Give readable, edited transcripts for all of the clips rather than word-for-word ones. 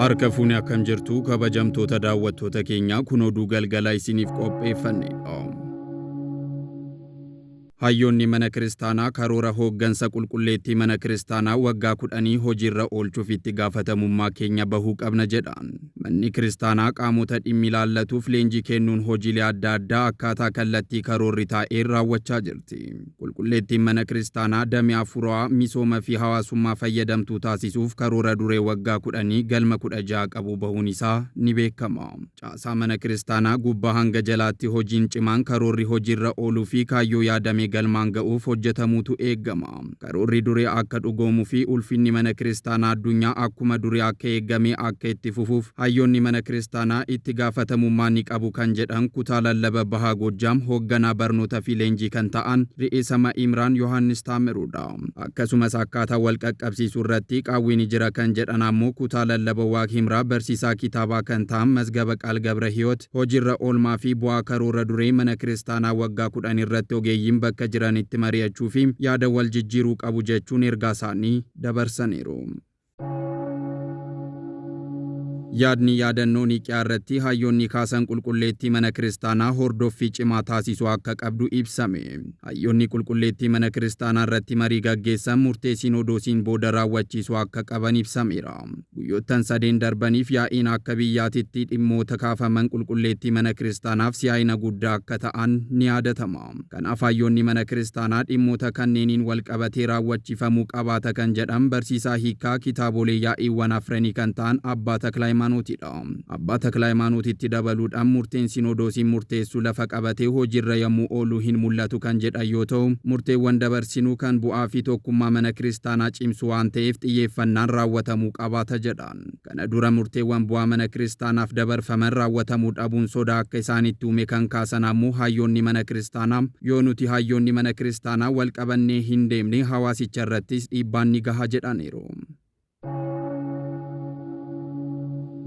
Harka fuuni akkam jirtu kabajamtoota daawwattoota keenyaa kun oduu galgala isiniif qopheeffannedha. Hayyoonni mana kiristaanaa karoora hooggansa qulqulleettii mana kiristaanaa waggaa 10 hojiirra oolchuuf itti gaafatamummaa keenya bahuu qabna jedhan. Manni kiristaanaa qaamota dhimmi ilaallatuuf leenjii kennuun hojiilee adda addaa akkaataa kallattii karoorri taa'een raawwachaa jirti. Qulqulleettiin mana kiristaanaa damee afuuraa misooma fi hawaasummaa fayyadamtuu taasisuuf karoora duree waggaa 10 galma 16 qabu bahuun isaa ni beekama. Caasaa mana kiristaanaa gubbaa hanga jalaatti hojiin cimaan karoorri hojiirra ooluu fi kaayyoo yaadame galmaan ga'uuf hojjetamuutu eeggama. Karoorri duree akka dhugoomuu fi ulfinni mana kiristaanaa addunyaa akkuma duree akka eeggamee akka itti fufuuf hayyoonni mana kiristaanaa itti gaafatamummaa ni qabu kan jedhan kutaa lallaba bahaa Goojjaam hoogganaa barnoota fi leenjii kan ta'an Ri'eesa Imraan Yohaannis Taameruudha. Akkasumas akkaataa wal qaqqabsiisuu irratti qaawwiin jira kan jedhan ammoo kutaa lallaba Waaq Himraa barsiisaa kitaabaa kan ta'an Mazgaba Qaal Gabra Hiyoot hojiirra oolmaa fi bu'aa karoora duree mana kiristaanaa waggaa 10 irratti ogeeyyiin bakka jiranitti mari'achuu fi yaada wal jijjiiruu qabu jechuun ergaa isaanii dabarsaniiru. Yaadni yaadannoo Niqiyaa irratti hayyoonni kaasan qulqulleettii mana kiristaanaa hordoffii cimaa taasisuu akka qabdu ibsame. Hayyoonni qulqulleettii mana kiristaanaa irratti marii gaggeessan murtee sinodoosiin booda raawwachiisuu akka qaban ibsameera. Guyyoottan 3 darbaniif yaa'iin akka biyyaatitti dhimmoota kaafaman qulqulleettii mana kiristaanaaf si'aayina guddaa akka ta'an ni yaadatama. Kanaaf hayyoonni mana kiristaanaa dhimmoota kanneeniin wal qabatee raawwachiifamuu qabaata kan jedhan barsiisaa hiikaa kitaabolee yaa'iiwwan afranii kan ta'an Abbaa Taklaa Abbaa Taklaa Hayimaanootitti dabaluudhaan murteen sinodoosiin murteessuu lafa qabatee hojiirra yommuu ooluu hin mul'atu kan jedhan yoo ta'u, murteewwan dabarsinuu kan bu'aa fi tokkummaa mana kiristaanaa cimsu waan ta'eef xiyyeeffannaan raawwatamuu qabaata jedhan. Kana dura murteewwan bu'aa mana kiristaanaaf dabarfaman raawwatamuu dhabuun sodaa akka isaanitti uume kan kaasan ammoo hayyoonni mana kiristaanaa yoo nuti hayyoonni mana kiristaanaa wal qabannee hin deemne hawaasicha irrattis dhiibbaan ni gaha jedhaniiru.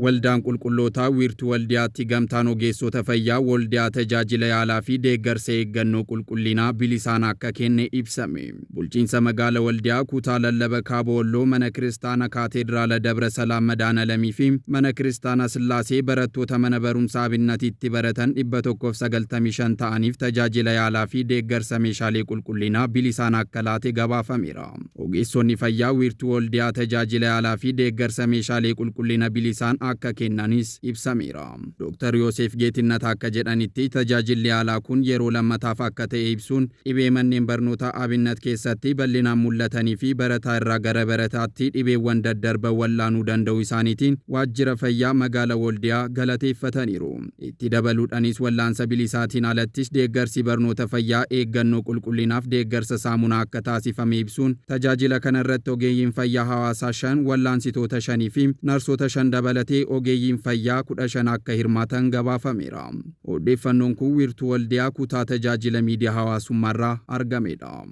Waldaan qulqullootaa wiirtuu waldiyaatti gamtaan ogeessota fayyaa waldiyaa tajaajila yaalaa fi deeggarsa eeggannoo qulqullinaa bilisaan akka kenne ibsame. Bulchiinsa magaala waldiyaa kutaa lallaba kaaba walloo mana kiristaana kaateediraala Dabra Salaam Madaanalamii fi mana kiristaana Sillaasee barattoota mana barumsaa Abinnatiitti baratan 195 ta'aniif tajaajila yaalaa fi deeggarsa meeshaalee qulqullinaa bilisaan akka laate gabaafameera. Ogeessonni fayyaa wiirtuu waldiyaa tajaajila yaalaa fi deeggarsa meeshaalee qulqullina bilisaan akka kennanis ibsameera. Dr. Yoosef Geetinnat akka jedhanitti tajaajilli yaalaa kun yeroo lammataaf akka ta'e ibsuun dhibee manneen barnoota Abinnat keessatti bal'inaan mul'atanii fi barataa irraa gara barataatti dhibeewwan daddarban wallaanuu danda'u isaaniitiin waajjira fayyaa magaala waldiyaa galateeffataniiru. Itti dabaluudhaanis wallaansa bilisaatiin alattis deeggarsi barnoota fayyaa eeggannoo qulqullinaaf deeggarsa saamunaa akka taasifame ibsuun tajaajila kanarratti ogeeyyiin fayyaa hawaasaa 5 wallaansitoota 5 fi narsoota 5 dabalatee ogeeyyiin fayyaa 15 akka hirmaatan gabaafameera. Odeeffannoon kun wiirtuu waldiyaa kutaa tajaajila miidiyaa hawaasummaarraa argamedha.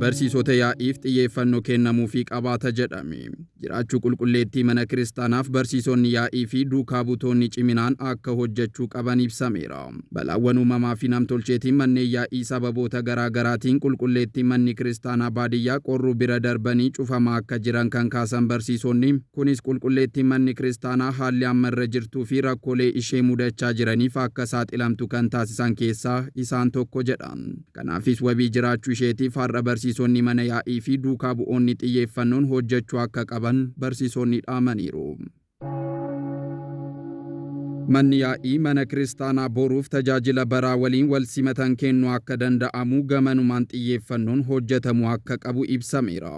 Barsiisota yaa'iif xiyyeeffannoo kennamuu fi qabaata jedhame. Jiraachuu qulqulleettii mana kiristaanaaf barsiisonni yaa'ii fi duukaa butoonni ciminaan akka hojjechuu qaban ibsameera. Balaawwan uumamaa fi namtolcheetiin manneen yaa'ii sababoota garaagaraatiin qulqulleettii manni kiristaanaa baadiyyaa qorruu bira darbanii cufamaa akka jiran kan kaasan barsiisonni kunis qulqulleettii manni kiristaanaa haalli amma irra jirtuu fi rakkoolee ishee mudachaa jiraniif akka saaxilamtu kan taasisan keessaa isaan tokko jedhan. Kanaafis wabii jiraachuu isheetiif har'a barsiisonni mana yaa'ii fi duukaa bu'oonni xiyyeeffannoon hojjechuu akka qaban barsiisonni dhaamaniiru. Manni yaa'ii mana kiristaanaa boruuf tajaajila baraa waliin wal simatan kennuu akka danda'amu gamanumaan xiyyeeffannoon hojjetamuu akka qabu ibsameera.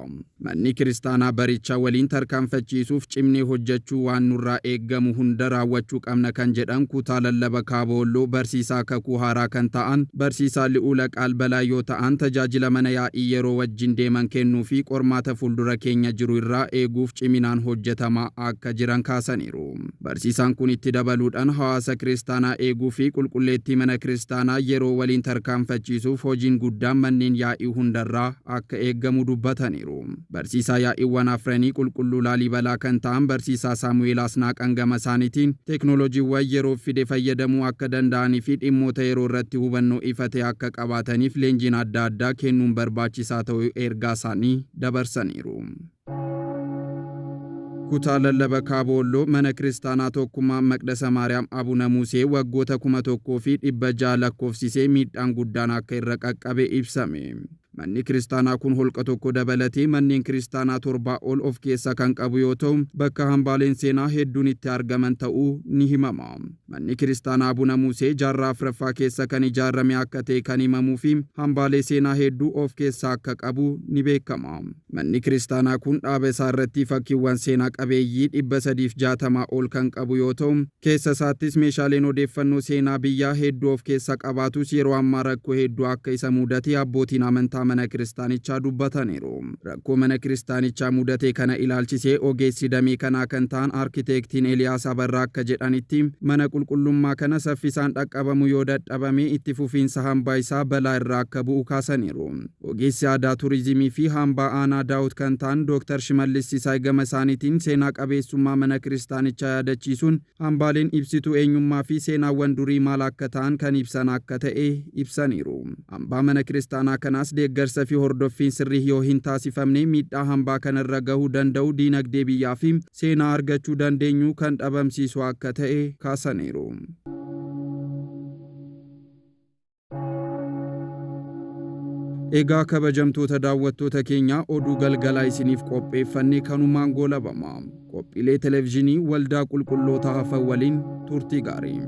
Manni kiristaanaa baricha waliin tarkaanfachiisuuf cimnee hojjechuu waan nurraa eeggamu hunda raawwachuu qabna kan jedhan kutaa lallaba kaaba walloo barsiisaa kakuu haaraa kan ta'an barsiisaa Li'uula Qaal Balaa yoo ta'an tajaajila mana yaa'ii yeroo wajjin deeman kennuu fi qormaata fuuldura keenya jiru irraa eeguuf ciminaan hojjetamaa akka jiran kaasaniiru. Barsiisaan kun itti dabaluudhaan hawaasa kiristaanaa eeguu fi qulqulleettii mana kiristaanaa yeroo waliin tarkaanfachiisuuf hojiin guddaan manneen yaa'ii hundarraa akka eeggamu dubbataniiru. Barsiisaa yaa'iiwwan afranii qulqulluu Laalibalaa kan ta'an barsiisaa Saamu'eel Asnaaqan gama isaaniitiin teeknooloojiiwwan yeroo fide fayyadamuu akka danda'anii fi dhimmoota yeroo irratti hubannoo ifatee akka qabaataniif leenjiin adda addaa kennuun barbaachisaa ta'uu ergaa isaanii dabarsaniiru. kutaa lallaba Kaabooloo mana kiristaanaa tokkummaa Maqdasa Maariyaam Abuna Musee waggoota 1,100 lakkoofsisee miidhaan guddaan akka irra qaqqabe ibsame. Manni kiristaanaa kun holqa tokko dabalatee manneen kiristaanaa 7 ol of keessa kan qabu yoo ta'u bakka hambaaleen seenaa hedduun itti argaman ta'uu ni himama. Manni kiristaanaa Abuna Musee jaarraa afuraffaa keessa kan ijaarame akka ta'e kan himamuu fi hambaalee seenaa hedduu of keessaa akka qabu ni beekama. Manni kiristaanaa kun dhaaba isaa irratti fakkiiwwan seenaa qabeeyyii 360 ol kan qabu yoo ta'u keessa isaattis meeshaaleen odeeffannoo seenaa biyyaa hedduu of keessa qabaatus yeroo ammaa rakkoo hedduu akka isa mudate abbootiin amantaa mana kiristaanichaa dubbataniiru. Rakkoo mana kiristaanichaa mudate kana ilaalchisee ogeessi damee kanaa kan ta'an arkitektiin Eliyaas Abarraa akka jedhanitti mana qulqullummaa kana saffisaan dhaqqabamu yoo dadhabame itti fufiinsa hambaa isaa balaa irraa akka bu'u kaasaniiru. Ogeessi aadaa turizimii fi hambaa aanaa Daawud kan ta'an Dr. Shimallis Sisaay gama isaaniitiin seenaa qabeessummaa mana kiristaanichaa yaadachiisuun hambaaleen ibsituu eenyummaa fi seenaawwan durii maal akka ta'an kan ibsan akka ta'e ibsaniiru. Hambaa mana kiristaanaa kanaas deeggarsa fi hordoffiin sirrii yoo hin taasifamne miidhaa hambaa kanarra gahuu danda'u diinagdee biyyaa fi seenaa argachuu dandeenyu kan dhabamsiisu akka ta'e kaasaniiru. Egaa kabajamtoota daawwattoota keenya oduu galgalaa isiniif qopheeffanne kanumaan goolabama. Qophiilee televezyiinii waldaa qulqulloota hafan waliin turtii gaarii.